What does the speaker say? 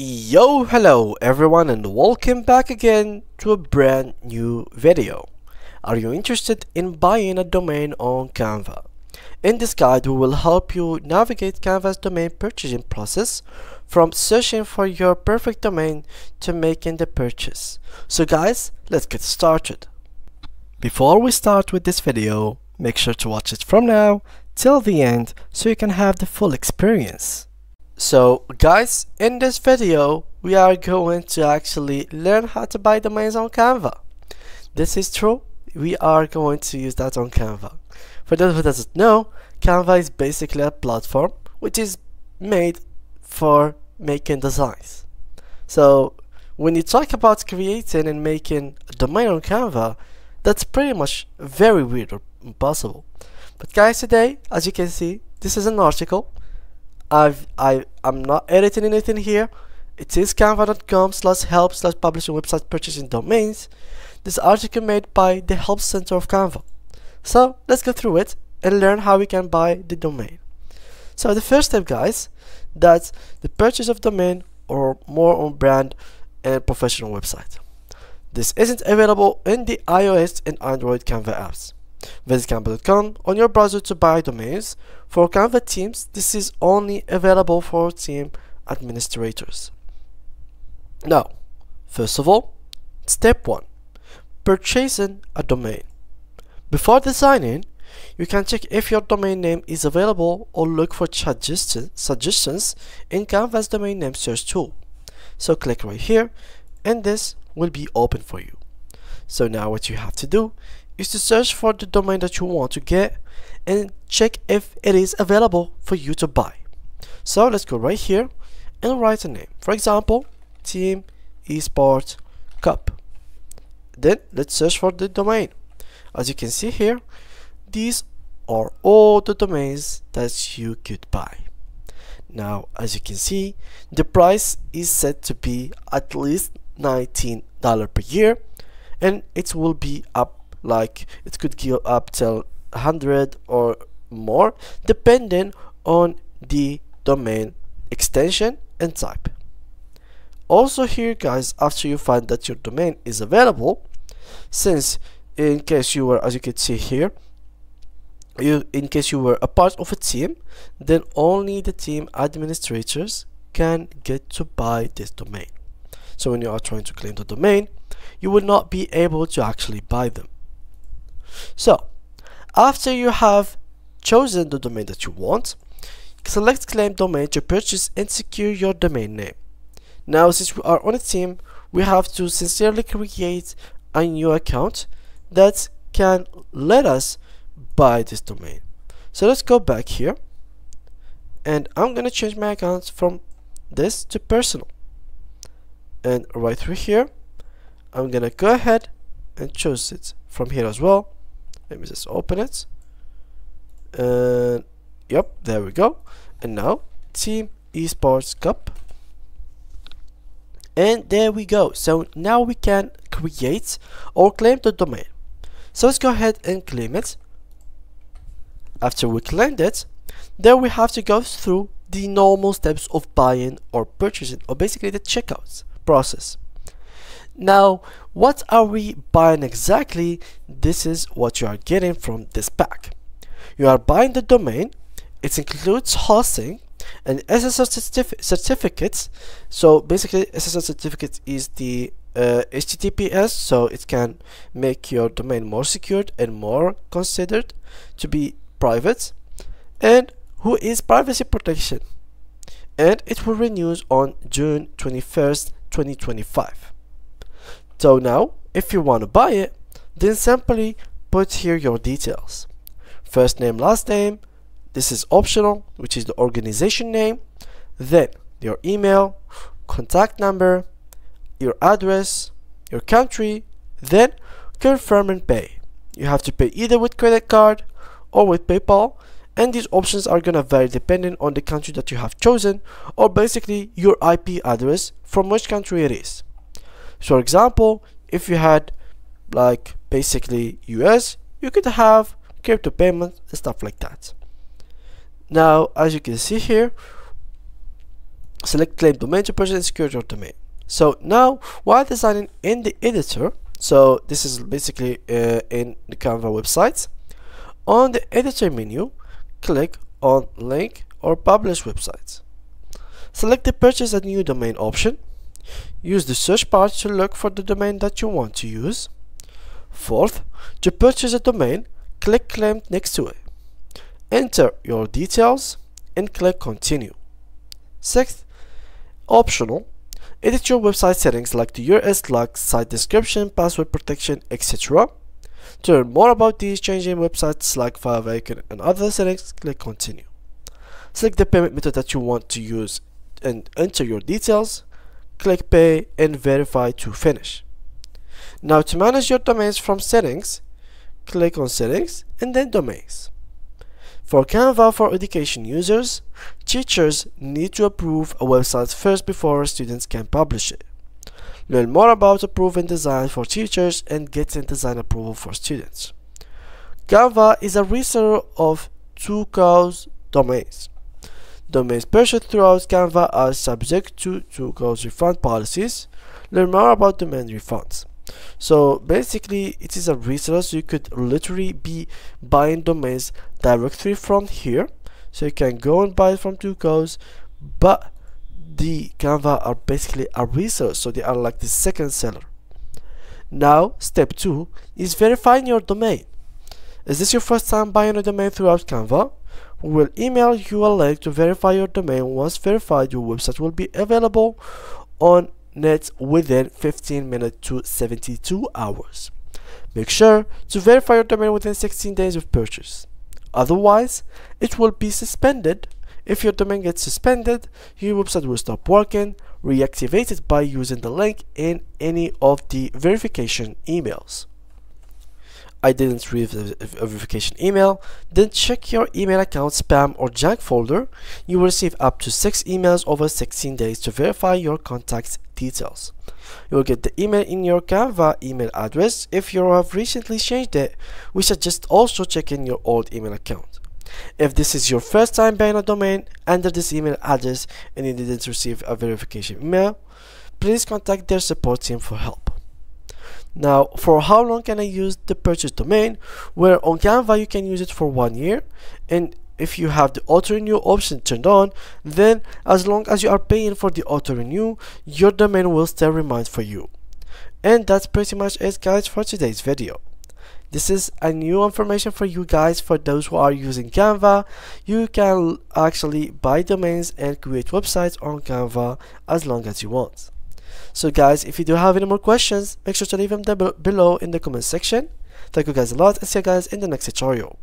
Yo, hello everyone and welcome back again to a brand new video. Are you interested in buying a domain on Canva? In this guide we will help you navigate Canva's domain purchasing process from searching for your perfect domain to making the purchase. So guys, let's get started. Before we start with this video, make sure to watch it from now till the end so you can have the full experience. So guys, in this video we are going to actually learn how to buy domains on Canva. This is true, we are going to use that on Canva. For those who doesn't know, Canva is basically a platform which is made for making designs. So when you talk about creating and making a domain on Canva, that's pretty much very weird or impossible. But guys, today, as you can see, this is an article. I'm not editing anything here. It is canva.com/help/publishing website purchasing domains. This article made by the Help Center of Canva. So let's go through it and learn how we can buy the domain. So the first step, guys, that's the purchase of domain or more on brand and professional website. This isn't available in the iOS and Android Canva apps. Visit canva.com on your browser to buy domains. For Canva teams, this is only available for team administrators. Now, first of all, step 1, purchasing a domain. Before designing, you can check if your domain name is available or look for suggestions in Canva's domain name search tool. So click right here and this will be open for you. So now what you have to do is to search for the domain that you want to get and check if it is available for you to buy. So let's go right here and write a name. For example, Team Esports Cup. Then let's search for the domain. As you can see here, these are all the domains that you could buy. Now, as you can see, the price is set to be at least $19 per year, and it will be up, like it could go up till 100 or more depending on the domain extension and type. Also here, guys, after you find that your domain is available, since in case you were, as you can see here, in case you were a part of a team, then only the team administrators can get to buy this domain. So when you are trying to claim the domain, you will not be able to actually buy them. So after you have chosen the domain that you want, select claim domain to purchase and secure your domain name. Now, since we are on a team, we have to sincerely create a new account that can let us buy this domain. So let's go back here and I'm gonna change my account from this to personal, and right through here I'm gonna go ahead and choose it from here as well. Let me just open it, and yep, there we go. And now Team Esports Cup, and there we go. So now we can create or claim the domain. So let's go ahead and claim it. After we claimed it, then we have to go through the normal steps of buying or purchasing, or basically the checkout process. Now, what are we buying exactly? This is what you are getting from this pack. You are buying the domain. It includes hosting and SSL certificates. So basically, SSL certificate is the HTTPS, so it can make your domain more secured and more considered to be private, and who is privacy protection, and it will renew on June 21st, 2025. So now, if you want to buy it, then simply put here your details. First name, last name, this is optional, which is the organization name, then your email, contact number, your address, your country, then confirm and pay. You have to pay either with credit card or with PayPal, and these options are gonna vary depending on the country that you have chosen, or basically your IP address from which country it is. So for example, if you had like basically US, you could have crypto payments and stuff like that. Now, as you can see here, Select claim domain to purchase and secure your domain. So now while designing in the editor, so this is basically in the Canva website, on the editor menu click on link or publish websites. Select the purchase a new domain option. Use the search bar to look for the domain that you want to use. Fourth, to purchase a domain, click claim next to it. Enter your details and click continue. Sixth, optional, edit your website settings like the URL slug, site description, password protection, etc. To learn more about these changing websites like file icon and other settings, click continue. Select the payment method that you want to use and enter your details. Click pay and verify to finish. Now to manage your domains from settings, click on settings and then domains. For Canva for education users, teachers need to approve a website first before students can publish it. Learn more about approving design for teachers and getting design approval for students. Canva is a reseller of Tuco's domains. Domains purchased throughout Canva are subject to Tuco's refund policies. Learn more about domain refunds. So basically it is a reseller, so you could literally be buying domains directly from here. So you can go and buy it from Tuco's, but the Canva are basically a reseller, so they are like the second seller. Now step 2 is verifying your domain. Is this your first time buying a domain throughout Canva? We will email you a link to verify your domain. Once verified, your website will be available on net within 15 minutes to 72 hours. Make sure to verify your domain within 16 days of purchase. Otherwise, it will be suspended. If your domain gets suspended, your website will stop working. Reactivate it by using the link in any of the verification emails. I didn't read a verification email, then check your email account spam or junk folder. You will receive up to 6 emails over 16 days to verify your contact details. You will get the email in your Canva email address. If you have recently changed it, we suggest also checking your old email account. If this is your first time buying a domain under this email address and you didn't receive a verification email, please contact their support team for help. Now, for how long can I use the purchase domain? Where on Canva you can use it for 1 year, and if you have the auto renew option turned on, then as long as you are paying for the auto renew, your domain will still remain for you. And that's pretty much it, guys, for today's video. This is a new information for you guys. For those who are using Canva, you can actually buy domains and create websites on Canva as long as you want. So guys, if you do have any more questions, make sure to leave them down below in the comment section. Thank you guys a lot, and see you guys in the next tutorial.